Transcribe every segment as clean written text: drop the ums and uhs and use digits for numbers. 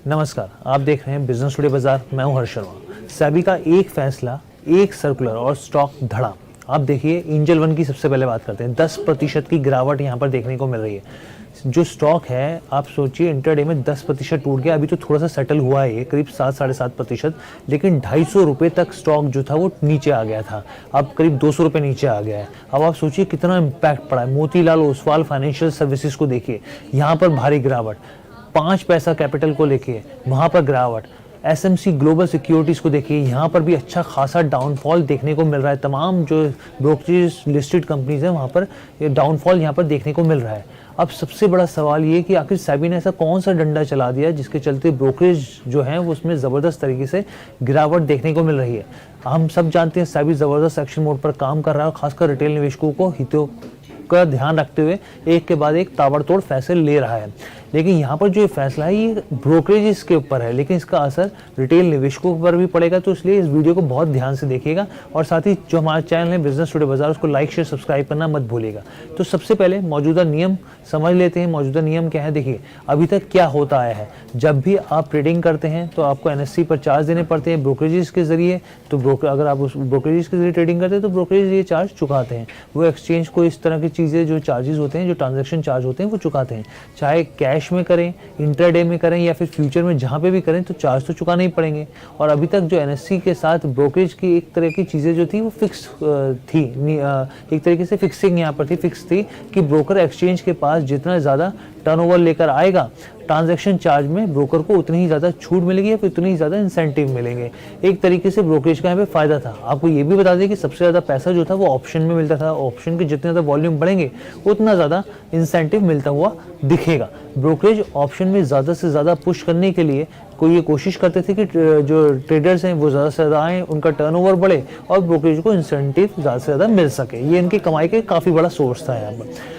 नमस्कार, आप देख रहे हैं बिजनेस टुडे बाजार। मैं हूं हर्ष शर्मा। सेबी का एक फैसला, एक सर्कुलर और स्टॉक धड़ा। आप देखिए, एंजल वन की सबसे पहले बात करते हैं। 10% की गिरावट यहां पर देखने को मिल रही है। जो स्टॉक है, आप सोचिए इंटरडे में 10% टूट गया। अभी तो थोड़ा सा सेटल हुआ है, करीब 7-7.5%, लेकिन 250 रुपये तक स्टॉक जो था वो नीचे आ गया था। अब करीब 200 रुपये नीचे आ गया है। अब आप सोचिए कितना इम्पैक्ट पड़ा है। मोतीलाल ओसवाल फाइनेंशियल सर्विसेज को देखिए, यहाँ पर भारी गिरावट। 5 पैसा कैपिटल को लेके वहाँ पर गिरावट। एसएमसी ग्लोबल सिक्योरिटीज़ को देखिए, यहाँ पर भी अच्छा खासा डाउनफॉल देखने को मिल रहा है। तमाम जो ब्रोकरेज लिस्टेड कंपनीज हैं वहाँ पर डाउनफॉल यहाँ पर देखने को मिल रहा है। अब सबसे बड़ा सवाल ये कि आखिर सेबी ने ऐसा कौन सा डंडा चला दिया जिसके चलते ब्रोकरेज जो है वो उसमें ज़बरदस्त तरीके से गिरावट देखने को मिल रही है। हम सब जानते हैं सेबी ज़बरदस्त एक्शन मोड पर काम कर रहा है और खासकर रिटेल निवेशकों को हितों का ध्यान रखते हुए एक के बाद एक ताबड़तोड़ फैसले ले रहा है। लेकिन यहाँ पर जो ये फैसला है ये ब्रोकरेज के ऊपर है, लेकिन इसका असर रिटेल निवेशकों पर भी पड़ेगा। तो इसलिए इस वीडियो को बहुत ध्यान से देखिएगा और साथ ही जो हमारा चैनल है बिजनेस टुडे बाजार, उसको लाइक शेयर सब्सक्राइब करना मत भूलिएगा। तो सबसे पहले मौजूदा नियम समझ लेते हैं। मौजूदा नियम क्या है, देखिए अभी तक क्या होता आया है। जब भी आप ट्रेडिंग करते हैं तो आपको एनएससी पर चार्ज देने पड़ते हैं ब्रोकरेज के जरिए। तो अगर आप उस ब्रोकरेज के जरिए ट्रेडिंग करते हैं तो ब्रोकरेज ये चार्ज चुकाते हैं। वो एक्सचेंज को इस तरह की चीज़ें जो चार्जेस होते हैं, जो ट्रांजेक्शन चार्ज होते हैं, वो चुकाते हैं। चाहे कैश में करें, इंट्राडे में करें या फिर फ्यूचर में जहाँ पे भी करें, तो चार्ज तो चुकाने ही पड़ेंगे। और अभी तक जो एनएससी के साथ ब्रोकरेज की एक तरह की चीज़ें जो थी वो फिक्स थी। एक तरीके से फिक्सिंग यहाँ पर थी, फिक्स थी कि ब्रोकर एक्सचेंज के पास जितना ज़्यादा टर्नओवर लेकर आएगा, ट्रांजैक्शन चार्ज में ब्रोकर को उतनी ही ज़्यादा छूट मिलेगी या फिर उतनी ही ज़्यादा इंसेंटिव मिलेंगे। एक तरीके से ब्रोकरेज का यहाँ पे फ़ायदा था। आपको ये भी बता दें कि सबसे ज़्यादा पैसा जो था वो ऑप्शन में मिलता था। ऑप्शन के जितने ज़्यादा वॉल्यूम बढ़ेंगे उतना ज़्यादा इंसेंटिव मिलता हुआ दिखेगा। ब्रोकरेज ऑप्शन में ज़्यादा से ज़्यादा पुश करने के लिए कोई ये कोशिश करते थे कि जो ट्रेडर्स हैं वो ज़्यादा से ज़्यादा आएँ, उनका टर्नओवर बढ़े और ब्रोकरेज को इंसेंटिव ज़्यादा से ज़्यादा मिल सके। ये इनकी कमाई के काफ़ी बड़ा सोर्स था यहाँ पर।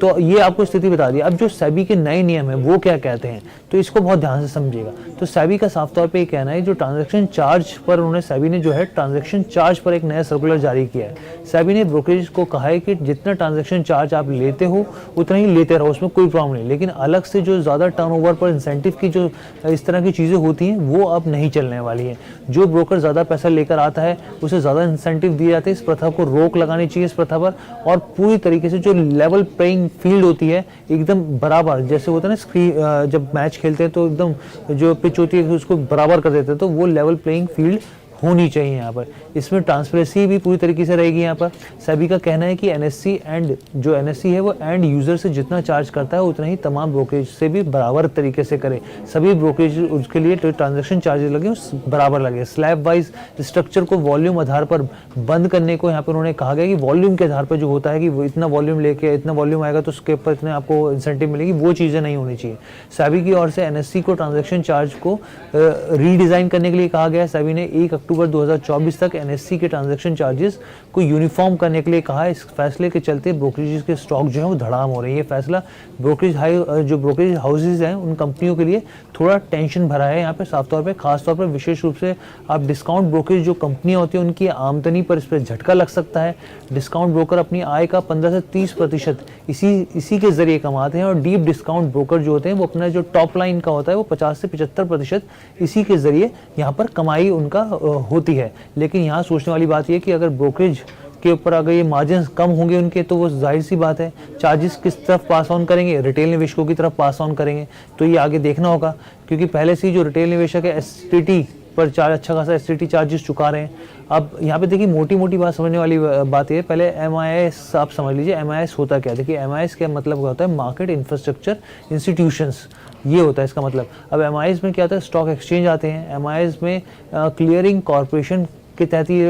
तो ये आपको स्थिति बता दी। अब जो सेबी के नए नियम है वो क्या कहते हैं, तो इसको बहुत ध्यान से समझिएगा। तो सेबी का साफ तौर पे ये कहना है, जो ट्रांजैक्शन चार्ज पर उन्होंने सेबी ने जो है ट्रांजैक्शन चार्ज पर एक नया सर्कुलर जारी किया है। सेबी ने ब्रोकरेज को कहा है कि जितना ट्रांजैक्शन चार्ज आप लेते हो उतना ही लेते रहो, उसमें कोई प्रॉब्लम नहीं। लेकिन अलग से जो ज़्यादा टर्नओवर पर इंसेंटिव की जो इस तरह की चीज़ें होती हैं वो अब नहीं चलने वाली हैं। जो ब्रोकर ज़्यादा पैसा लेकर आता है उसे ज़्यादा इंसेंटिव दिए जाते हैं। इस प्रथा को रोक लगानी चाहिए, इस प्रथा पर। और पूरी तरीके से जो लेवल प्लेइंग फील्ड होती है एकदम बराबर, जैसे होता है ना स्क्रीन, जब मैच खेलते हैं तो एकदम जो पिच होती है उसको बराबर कर देते हैं, तो वो लेवल प्लेइंग फील्ड होनी चाहिए यहाँ पर। इसमें ट्रांसपेरेंसी भी पूरी तरीके से रहेगी। यहाँ पर सेबी का कहना है कि एनएससी है वो एंड यूजर से जितना चार्ज करता है उतना ही तमाम ब्रोकरेज से भी बराबर तरीके से करे। सभी ब्रोकरेज उसके लिए जो ट्रांजैक्शन चार्जेस लगे उस बराबर लगे। स्लैब वाइज स्ट्रक्चर को वॉल्यूम आधार पर बंद करने को यहाँ पर उन्होंने कहा गया कि वॉल्यूम के आधार पर जो होता है कि वो इतना वॉल्यूम लेके इतना वॉल्यूम आएगा तो उसके ऊपर इतने आपको इंसेंटिव मिलेगी, वो चीज़ें नहीं होनी चाहिए। सेबी की ओर से एनएससी को ट्रांजैक्शन चार्ज को रीडिज़ाइन करने के लिए कहा गया है। सेबी ने 1 अक्टूबर 2024 तक एनएससी के ट्रांजैक्शन चार्जेस को यूनिफॉर्म करने के लिए कहा है। इस फैसले के चलते ब्रोकरेज के स्टॉक जो है वो धड़ाम हो रहे हैं। ये फैसला जो ब्रोकरेज हाउसेज हैं उन कंपनियों के लिए थोड़ा टेंशन भरा है। यहाँ पे साफ तौर पे, खास तौर पर विशेष रूप से आप डिस्काउंट ब्रोकरेज जो कंपनियां होती हैं उनकी आमदनी पर इस पर झटका लग सकता है। डिस्काउंट ब्रोकर अपनी आय का 15 से 30% इसी के जरिए कमाते हैं और डीप डिस्काउंट ब्रोकर जो होते हैं वो अपना जो टॉप लाइन का होता है वो 50 से 75% इसी के जरिए यहाँ पर कमाई उनका होती है। लेकिन यहाँ सोचने वाली बात यह कि अगर ब्रोकरेज के ऊपर अगर ये मार्जिन कम होंगे उनके, तो वो जाहिर सी बात है चार्जेस किस तरफ पास ऑन करेंगे, रिटेल निवेशकों की तरफ पास ऑन करेंगे। तो ये आगे देखना होगा, क्योंकि पहले से ही जो रिटेल निवेशक है एसटीटी पर अच्छा खासा एसटीटी चार्जेस चुका रहे हैं। अब यहाँ पे देखिए मोटी मोटी बात समझने वाली बात है। पहले एमआईएस आप समझ लीजिए, एमआईएस होता क्या है। देखिए एमआईएस का मतलब क्या होता है, मार्केट इंफ्रास्ट्रक्चर इंस्टीट्यूशंस, ये होता है इसका मतलब। अब एमआईएस में क्या होता है, स्टॉक एक्सचेंज आते हैं। एमआईएस में क्लियरिंग कॉर्पोरेशन के तहत ही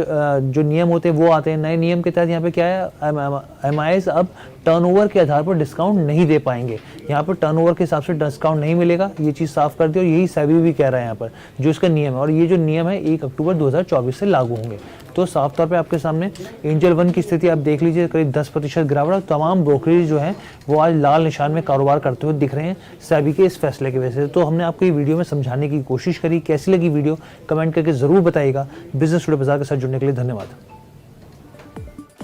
जो नियम होते हैं वो आते हैं। नए नियम के तहत यहाँ पे क्या है, एमआईएस अब टर्नओवर के आधार पर डिस्काउंट नहीं दे पाएंगे। यहाँ पर टर्नओवर के हिसाब से डिस्काउंट नहीं मिलेगा, ये चीज़ साफ कर दी। और यही सेबी भी कह रहा है यहाँ पर, जो इसका नियम है। और ये जो नियम है 1 अक्टूबर 2024 से लागू होंगे। तो साफ तौर पे आपके सामने एंजल वन की स्थिति आप देख लीजिए, करीब 10% गिरावट। तमाम ब्रोकरेज जो है वो आज लाल निशान में कारोबार करते हुए दिख रहे हैं सेबी के इस फैसले की वजह से। तो हमने आपको ये वीडियो में समझाने की कोशिश करी। कैसी लगी वीडियो कमेंट करके ज़रूर बताइएगा। बिजनेस टुडे बाजार के साथ जुड़ने के लिए धन्यवाद।